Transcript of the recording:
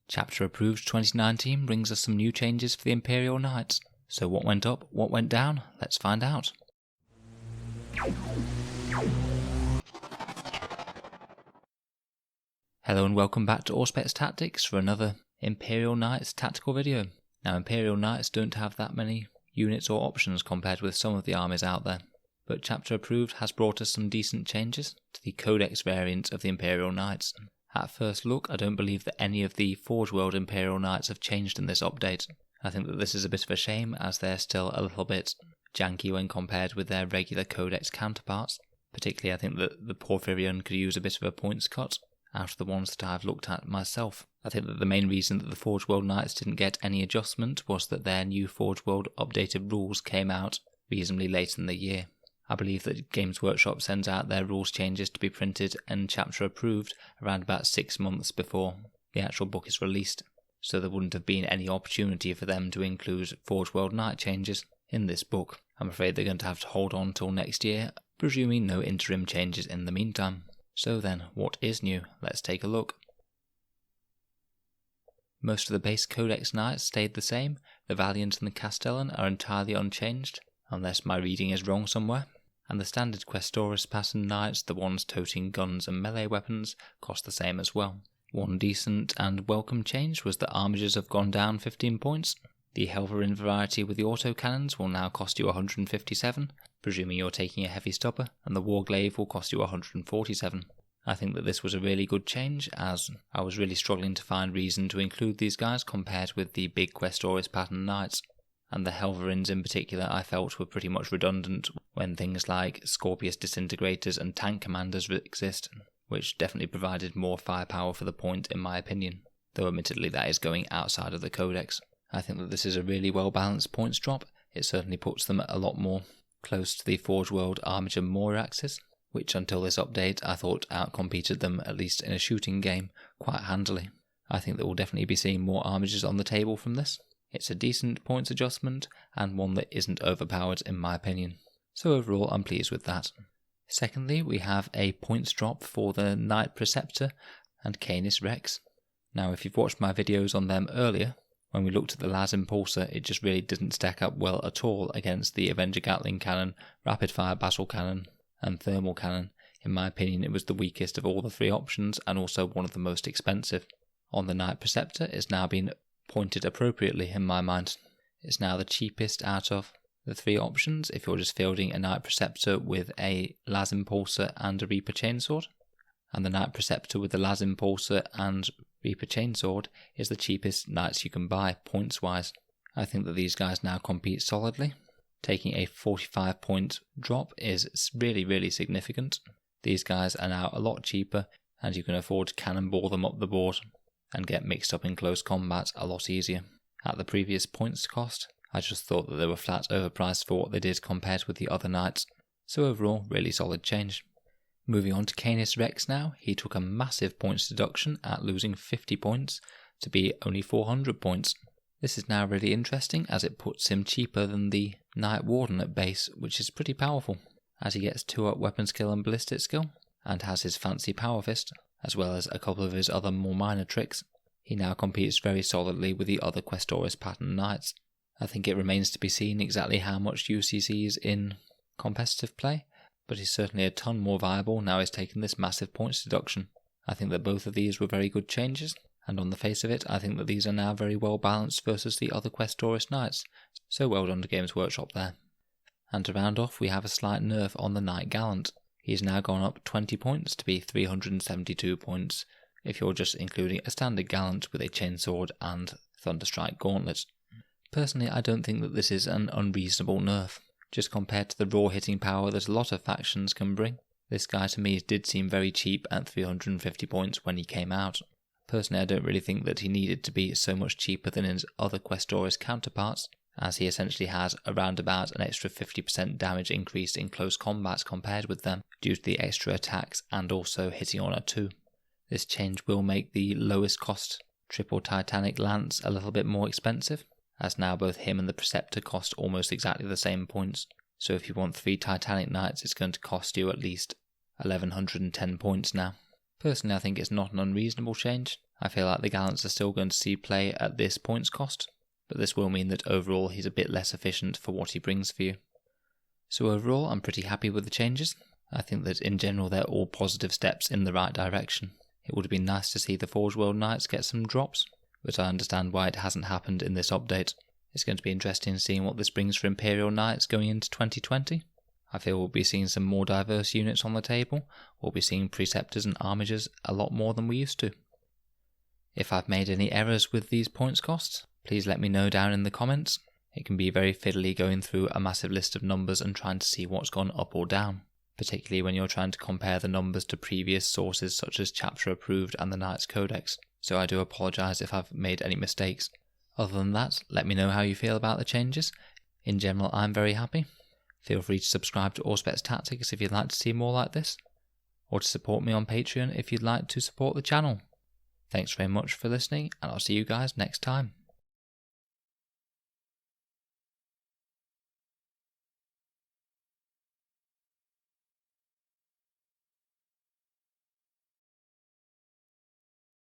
Chapter Approved 2019 brings us some new changes for the Imperial Knights. So what went up, what went down? Let's find out. Hello and welcome back to Auspex Tactics for another Imperial Knights tactical video. Now Imperial Knights don't have that many units or options compared with some of the armies out there, but Chapter Approved has brought us some decent changes to the Codex variant of the Imperial Knights. At first look, I don't believe that any of the Forge World Imperial Knights have changed in this update. I think that this is a bit of a shame, as they're still a little bit janky when compared with their regular Codex counterparts. Particularly, I think that the Porphyrion could use a bit of a points cut out of the ones that I've looked at myself. I think that the main reason that the Forge World Knights didn't get any adjustment was that their new Forge World updated rules came out reasonably late in the year. I believe that Games Workshop sends out their rules changes to be printed and chapter approved around about 6 months before the actual book is released, so there wouldn't have been any opportunity for them to include Forge World Knight changes in this book. I'm afraid they're going to have to hold on till next year, presuming no interim changes in the meantime. So then, what is new? Let's take a look. Most of the base Codex Knights stayed the same. The Valiant and the Castellan are entirely unchanged, unless my reading is wrong somewhere. And the standard Questoris pattern Knights, the ones toting guns and melee weapons, cost the same as well. One decent and welcome change was that armigers have gone down 15 points. The Helverin variety with the autocannons will now cost you 157, presuming you're taking a heavy stopper, and the Warglaive will cost you 147. I think that this was a really good change, as I was really struggling to find reason to include these guys compared with the big Questoris pattern Knights. And the Helverins in particular I felt were pretty much redundant when things like Scorpius Disintegrators and Tank Commanders exist, which definitely provided more firepower for the point in my opinion, though admittedly that is going outside of the Codex. I think that this is a really well balanced points drop. It certainly puts them a lot more close to the Forge World Armiger Moor axis, which until this update I thought outcompeted them, at least in a shooting game, quite handily. I think that we'll definitely be seeing more armigers on the table from this. It's a decent points adjustment, and one that isn't overpowered in my opinion. So overall I'm pleased with that. Secondly, we have a points drop for the Knight Preceptor and Canis Rex. Now if you've watched my videos on them earlier, when we looked at the Las Impulsor, it just really didn't stack up well at all against the Avenger Gatling Cannon, Rapid Fire Battle Cannon and Thermal Cannon. In my opinion it was the weakest of all the three options and also one of the most expensive. On the Knight Preceptor, it's now been pointed appropriately in my mind. It's now the cheapest out of the three options if you're just fielding a Knight Preceptor with a Las Impulsor and a Reaper Chainsword. And the Knight Preceptor with the Las Impulsor and Reaper Chainsword is the cheapest Knights you can buy points wise. I think that these guys now compete solidly. Taking a 45 point drop is really significant. These guys are now a lot cheaper and you can afford to cannonball them up the board and get mixed up in close combat a lot easier. At the previous points cost, I just thought that they were flat overpriced for what they did compared with the other Knights, so overall really solid change. Moving on to Canis Rex now, he took a massive points deduction at losing 50 points to be only 400 points. This is now really interesting as it puts him cheaper than the Knight Warden at base, which is pretty powerful, as he gets 2 up weapon skill and ballistic skill, and has his fancy power fist, as well as a couple of his other more minor tricks. He now competes very solidly with the other Questoris pattern Knights. I think it remains to be seen exactly how much use he sees in competitive play, but he's certainly a ton more viable now he's taken this massive points deduction. I think that both of these were very good changes, and on the face of it I think that these are now very well balanced versus the other Questoris Knights, so well done to Games Workshop there. And to round off, we have a slight nerf on the Knight Gallant. He's now gone up 20 points to be 372 points if you're just including a standard Gallant with a Chainsword and Thunderstrike Gauntlet. Personally, I don't think that this is an unreasonable nerf, just compared to the raw hitting power that a lot of factions can bring. This guy to me did seem very cheap at 350 points when he came out. Personally, I don't really think that he needed to be so much cheaper than his other Questoris counterparts, as he essentially has around about an extra 50% damage increase in close combat compared with them, due to the extra attacks and also hitting on a 2. This change will make the lowest cost triple Titanic Lance a little bit more expensive, as now both him and the Preceptor cost almost exactly the same points. So if you want 3 Titanic Knights, it's going to cost you at least 1110 points now. Personally, I think it's not an unreasonable change. I feel like the Gallants are still going to see play at this points cost, but this will mean that overall he's a bit less efficient for what he brings for you. So overall, I'm pretty happy with the changes. I think that in general they're all positive steps in the right direction. It would have been nice to see the Forge World Knights get some drops, but I understand why it hasn't happened in this update. It's going to be interesting seeing what this brings for Imperial Knights going into 2020. I feel we'll be seeing some more diverse units on the table. We'll be seeing Preceptors and Armigers a lot more than we used to. If I've made any errors with these points costs, please let me know down in the comments. It can be very fiddly going through a massive list of numbers and trying to see what's gone up or down, particularly when you're trying to compare the numbers to previous sources such as Chapter Approved and the Knights Codex, so I do apologise if I've made any mistakes. Other than that, let me know how you feel about the changes. In general, I'm very happy. Feel free to subscribe to Auspex Tactics if you'd like to see more like this, or to support me on Patreon if you'd like to support the channel. Thanks very much for listening, and I'll see you guys next time.